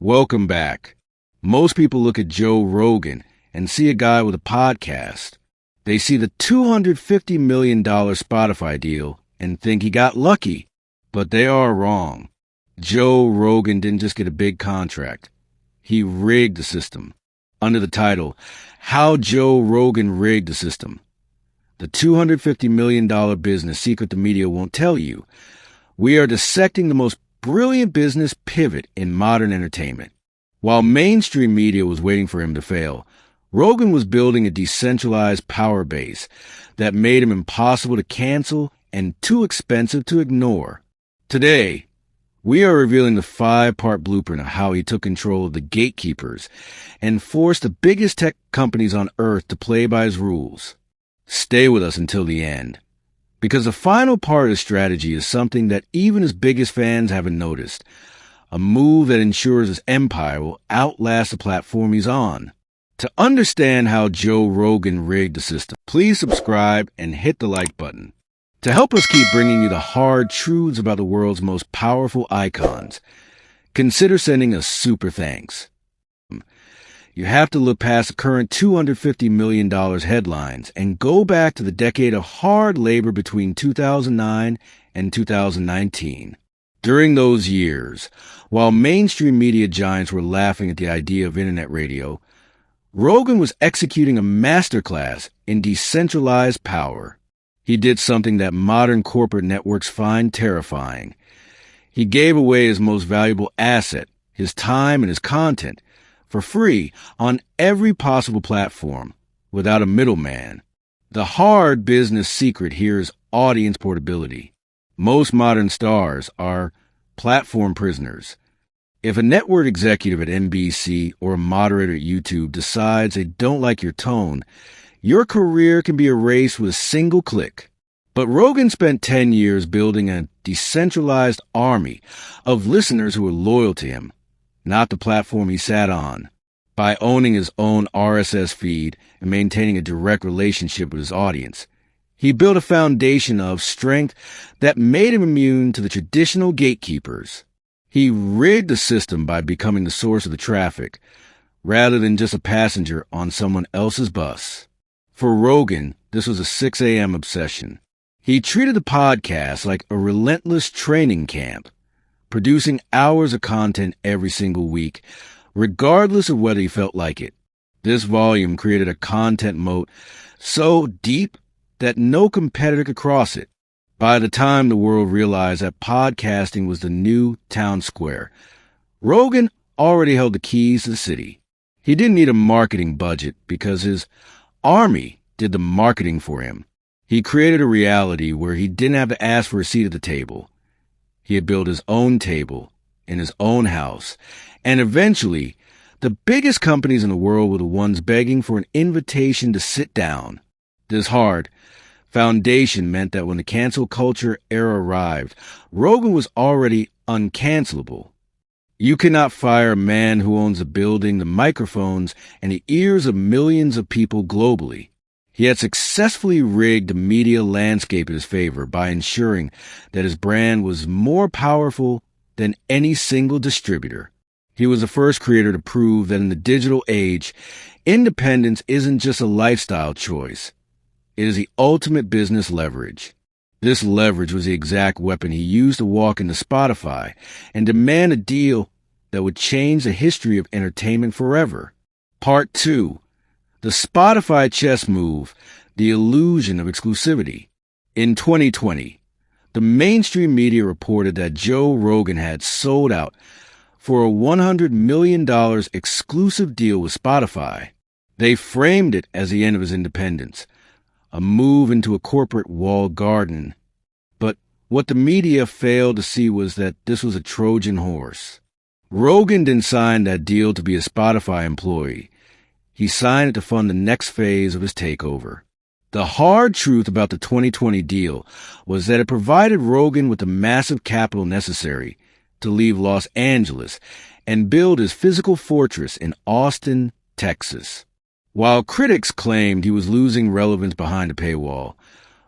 Welcome back. Most people look at Joe Rogan and see a guy with a podcast. They see the $250 million Spotify deal and think he got lucky, but they are wrong. Joe Rogan didn't just get a big contract. He rigged the system. Under the title, How Joe Rogan Rigged the System. The $250 million business secret the media won't tell you. We are dissecting the most brilliant business pivot in modern entertainment. While mainstream media was waiting for him to fail, Rogan was building a decentralized power base that made him impossible to cancel and too expensive to ignore. Today, we are revealing the 5-part blueprint of how he took control of the gatekeepers and forced the biggest tech companies on earth to play by his rules. Stay with us until the end, because the final part of the strategy is something that even his biggest fans haven't noticed, a move that ensures his empire will outlast the platform he's on. To understand how Joe Rogan rigged the system, please subscribe and hit the like button. To help us keep bringing you the hard truths about the world's most powerful icons, consider sending us super thanks. You have to look past the current $250 million headlines and go back to the decade of hard labor between 2009 and 2019. During those years, while mainstream media giants were laughing at the idea of internet radio, Rogan was executing a masterclass in decentralized power. He did something that modern corporate networks find terrifying. He gave away his most valuable asset, his time and his content, for free on every possible platform, without a middleman. The hard business secret here is audience portability. Most modern stars are platform prisoners. If a network executive at NBC or a moderator at YouTube decides they don't like your tone, your career can be erased with a single click. But Rogan spent 10 years building a decentralized army of listeners who were loyal to him, not the platform he sat on. By owning his own RSS feed and maintaining a direct relationship with his audience, he built a foundation of strength that made him immune to the traditional gatekeepers. He rigged the system by becoming the source of the traffic, rather than just a passenger on someone else's bus. For Rogan, this was a 6 a.m. obsession. He treated the podcast like a relentless training camp, producing hours of content every single week, regardless of whether he felt like it. This volume created a content moat so deep that no competitor could cross it. By the time the world realized that podcasting was the new town square, Rogan already held the keys to the city. He didn't need a marketing budget because his army did the marketing for him. He created a reality where he didn't have to ask for a seat at the table. He had built his own table in his own house, and eventually, the biggest companies in the world were the ones begging for an invitation to sit down. This hard foundation meant that when the cancel culture era arrived, Rogan was already uncancelable. You cannot fire a man who owns the building, the microphones, and the ears of millions of people globally. He had successfully rigged the media landscape in his favor by ensuring that his brand was more powerful than any single distributor. He was the first creator to prove that in the digital age, independence isn't just a lifestyle choice. It is the ultimate business leverage. This leverage was the exact weapon he used to walk into Spotify and demand a deal that would change the history of entertainment forever. Part 2. The Spotify chess move, the illusion of exclusivity. In 2020, the mainstream media reported that Joe Rogan had sold out for a $100 million exclusive deal with Spotify. They framed it as the end of his independence, a move into a corporate walled garden. But what the media failed to see was that this was a Trojan horse. Rogan didn't sign that deal to be a Spotify employee. He signed it to fund the next phase of his takeover. The hard truth about the 2020 deal was that it provided Rogan with the massive capital necessary to leave Los Angeles and build his physical fortress in Austin, Texas. While critics claimed he was losing relevance behind a paywall,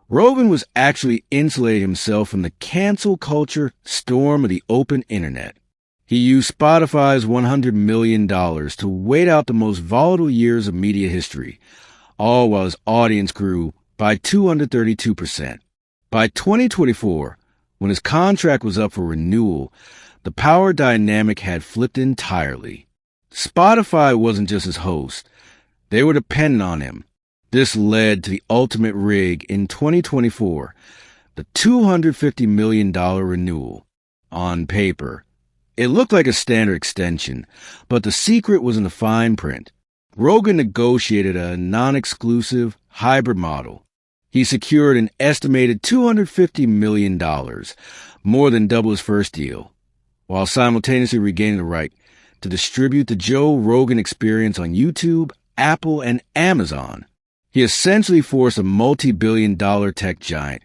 Rogan was actually insulating himself from the cancel culture storm of the open internet. He used Spotify's $100 million to wait out the most volatile years of media history, all while his audience grew by 232%. By 2024, when his contract was up for renewal, the power dynamic had flipped entirely. Spotify wasn't just his host. They were dependent on him. This led to the ultimate rig in 2024, the $250 million renewal. On paper, it looked like a standard extension, but the secret was in the fine print. Rogan negotiated a non-exclusive hybrid model. He secured an estimated $250 million, more than double his first deal, while simultaneously regaining the right to distribute the Joe Rogan Experience on YouTube, Apple, and Amazon. He essentially forced a multi-billion-dollar tech giant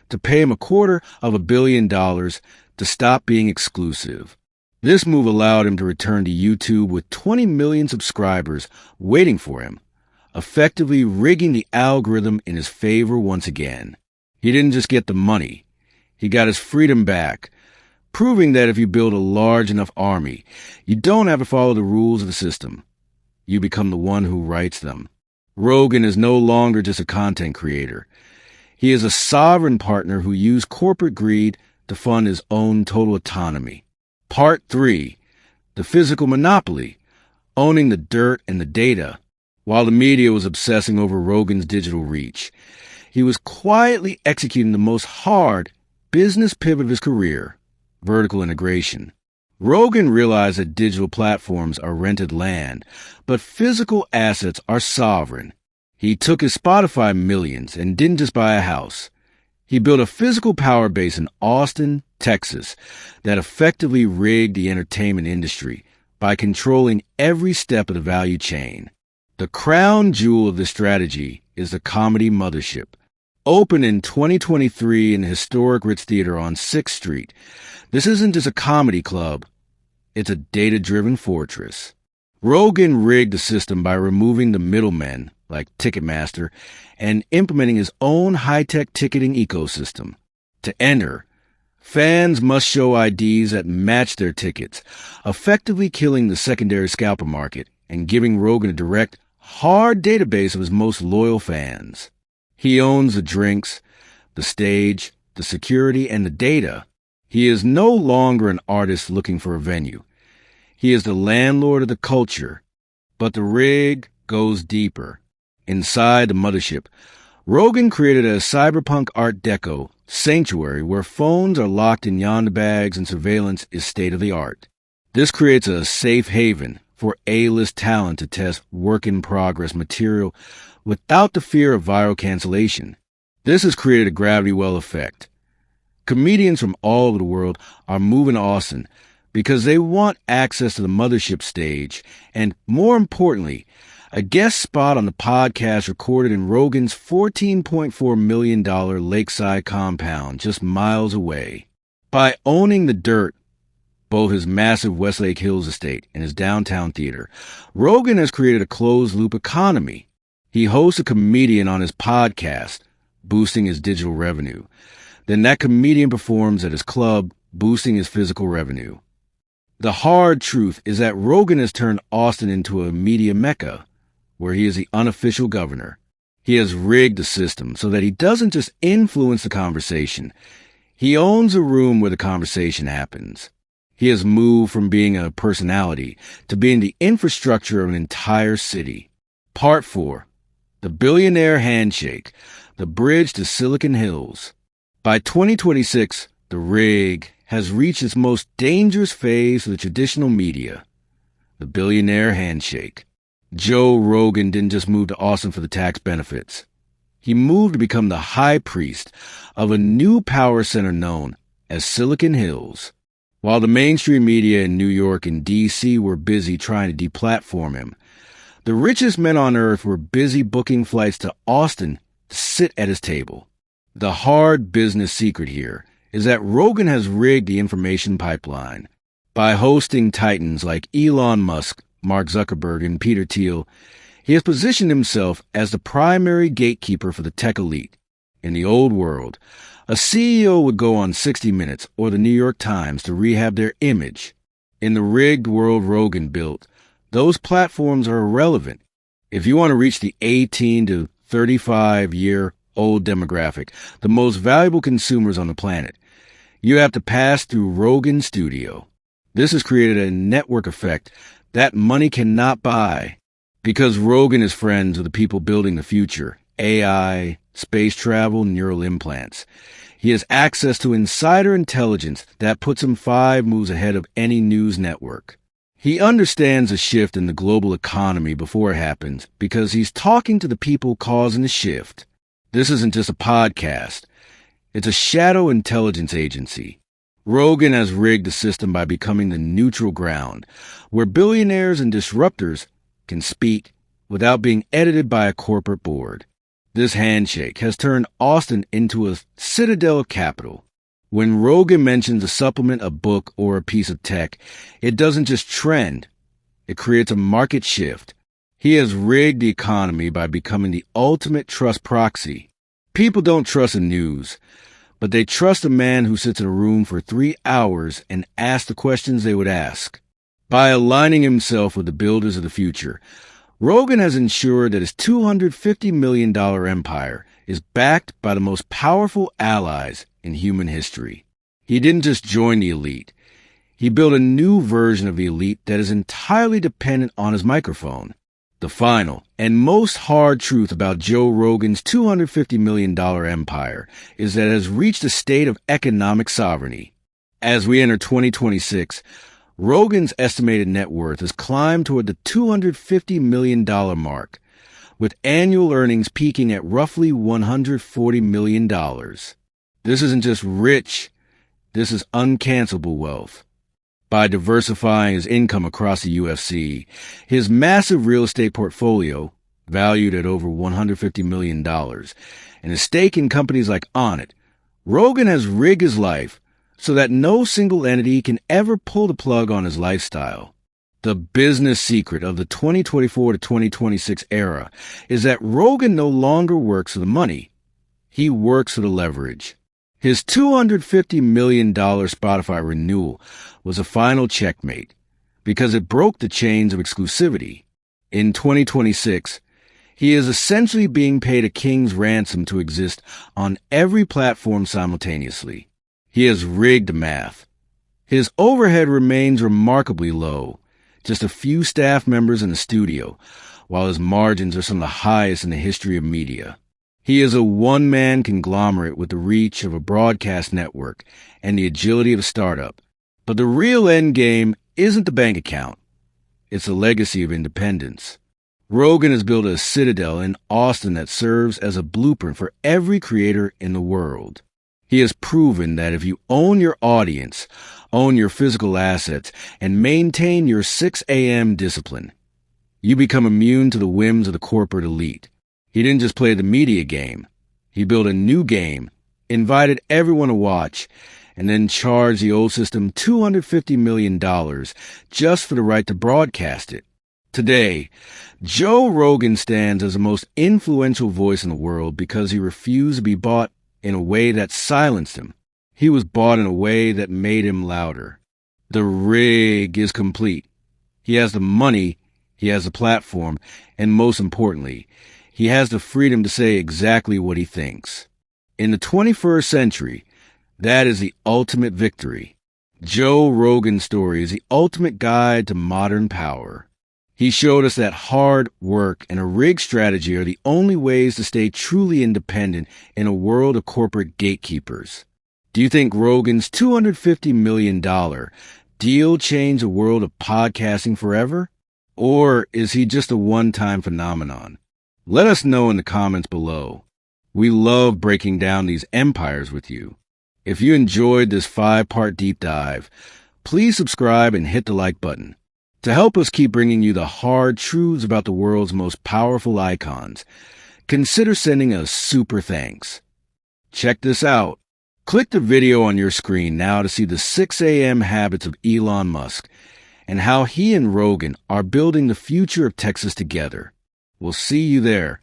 to pay him $250 million to stop being exclusive. This move allowed him to return to YouTube with 20 million subscribers waiting for him, effectively rigging the algorithm in his favor once again. He didn't just get the money, he got his freedom back, proving that if you build a large enough army, you don't have to follow the rules of the system. You become the one who writes them. Rogan is no longer just a content creator. He is a sovereign partner who used corporate greed to fund his own total autonomy. Part 3. The physical monopoly, owning the dirt and the data. While the media was obsessing over Rogan's digital reach, he was quietly executing the most hard business pivot of his career, vertical integration. Rogan realized that digital platforms are rented land, but physical assets are sovereign. He took his Spotify millions and didn't just buy a house. He built a physical power base in Austin, Texas, that effectively rigged the entertainment industry by controlling every step of the value chain. The crown jewel of this strategy is the Comedy Mothership. Opened in 2023 in the historic Ritz Theater on 6th Street, this isn't just a comedy club, it's a data-driven fortress. Rogan rigged the system by removing the middlemen, like Ticketmaster, and implementing his own high-tech ticketing ecosystem. To enter, fans must show IDs that match their tickets, effectively killing the secondary scalper market and giving Rogan a direct, hard database of his most loyal fans. He owns the drinks, the stage, the security, and the data. He is no longer an artist looking for a venue. He is the landlord of the culture. But the rig goes deeper. Inside the mothership, Rogan created a cyberpunk Art Deco sanctuary where phones are locked in Yonda bags and surveillance is state-of-the-art. This creates a safe haven for A-list talent to test work-in-progress material without the fear of viral cancellation. This has created a gravity well effect. Comedians from all over the world are moving to Austin because they want access to the mothership stage and, more importantly, a guest spot on the podcast recorded in Rogan's $14.4 million lakeside compound just miles away. By owning the dirt, both his massive Westlake Hills estate and his downtown theater, Rogan has created a closed-loop economy. He hosts a comedian on his podcast, boosting his digital revenue. Then that comedian performs at his club, boosting his physical revenue. The hard truth is that Rogan has turned Austin into a media mecca, where he is the unofficial governor. He has rigged the system so that he doesn't just influence the conversation. He owns the room where the conversation happens. He has moved from being a personality to being the infrastructure of an entire city. Part 4. The Billionaire Handshake, the bridge to Silicon Hills. By 2026, the rig has reached its most dangerous phase of the traditional media, the billionaire handshake. Joe Rogan didn't just move to Austin for the tax benefits. He moved to become the high priest of a new power center known as Silicon Hills. While the mainstream media in New York and D.C. were busy trying to deplatform him, the richest men on earth were busy booking flights to Austin to sit at his table. The hard business secret here is that Rogan has rigged the information pipeline. By hosting titans like Elon Musk, Mark Zuckerberg, and Peter Thiel, he has positioned himself as the primary gatekeeper for the tech elite. In the old world, a CEO would go on 60 Minutes or the New York Times to rehab their image. In the rigged world Rogan built, those platforms are irrelevant. If you want to reach the 18 to 35-year-old demographic, the most valuable consumers on the planet, you have to pass through Rogan Studio. This has created a network effect that money cannot buy. Because Rogan is friends with the people building the future, AI, space travel, neural implants, he has access to insider intelligence that puts him 5 moves ahead of any news network. He understands the shift in the global economy before it happens because he's talking to the people causing the shift. This isn't just a podcast. It's a shadow intelligence agency. Rogan has rigged the system by becoming the neutral ground, where billionaires and disruptors can speak without being edited by a corporate board. This handshake has turned Austin into a citadel of capital. When Rogan mentions a supplement, a book, or a piece of tech, it doesn't just trend. It creates a market shift. He has rigged the economy by becoming the ultimate trust proxy. People don't trust the news, but they trust a man who sits in a room for 3 hours and asks the questions they would ask. By aligning himself with the builders of the future, Rogan has ensured that his $250 million empire is backed by the most powerful allies in human history. He didn't just join the elite. He built a new version of the elite that is entirely dependent on his microphone. The final and most hard truth about Joe Rogan's $250 million empire is that it has reached a state of economic sovereignty. As we enter 2026, Rogan's estimated net worth has climbed toward the $250 million mark, with annual earnings peaking at roughly $140 million. This isn't just rich, this is uncancelable wealth. By diversifying his income across the UFC, his massive real estate portfolio, valued at over $150 million, and his stake in companies like Onnit, Rogan has rigged his life so that no single entity can ever pull the plug on his lifestyle. The business secret of the 2024 to 2026 era is that Rogan no longer works for the money. He works for the leverage. His $250 million Spotify renewal was a final checkmate because it broke the chains of exclusivity. In 2026, he is essentially being paid a king's ransom to exist on every platform simultaneously. He has rigged the math. His overhead remains remarkably low, just a few staff members in the studio, while his margins are some of the highest in the history of media. He is a one-man conglomerate with the reach of a broadcast network and the agility of a startup. But the real end game isn't the bank account. It's a legacy of independence. Rogan has built a citadel in Austin that serves as a blueprint for every creator in the world. He has proven that if you own your audience, own your physical assets, and maintain your 6 a.m. discipline, you become immune to the whims of the corporate elite. He didn't just play the media game. He built a new game, invited everyone to watch, and then charged the old system $250 million just for the right to broadcast it. Today, Joe Rogan stands as the most influential voice in the world because he refused to be bought in a way that silenced him. He was bought in a way that made him louder. The rig is complete. He has the money, he has the platform, and most importantly, he has the freedom to say exactly what he thinks. In the 21st century, that is the ultimate victory. Joe Rogan's story is the ultimate guide to modern power. He showed us that hard work and a rigged strategy are the only ways to stay truly independent in a world of corporate gatekeepers. Do you think Rogan's $250 million deal changed the world of podcasting forever? Or is he just a one-time phenomenon? Let us know in the comments below. We love breaking down these empires with you. If you enjoyed this 5-part deep dive, please subscribe and hit the like button. To help us keep bringing you the hard truths about the world's most powerful icons, consider sending us super thanks. Check this out. Click the video on your screen now to see the 6 a.m. habits of Elon Musk and how he and Rogan are building the future of Texas together. We'll see you there.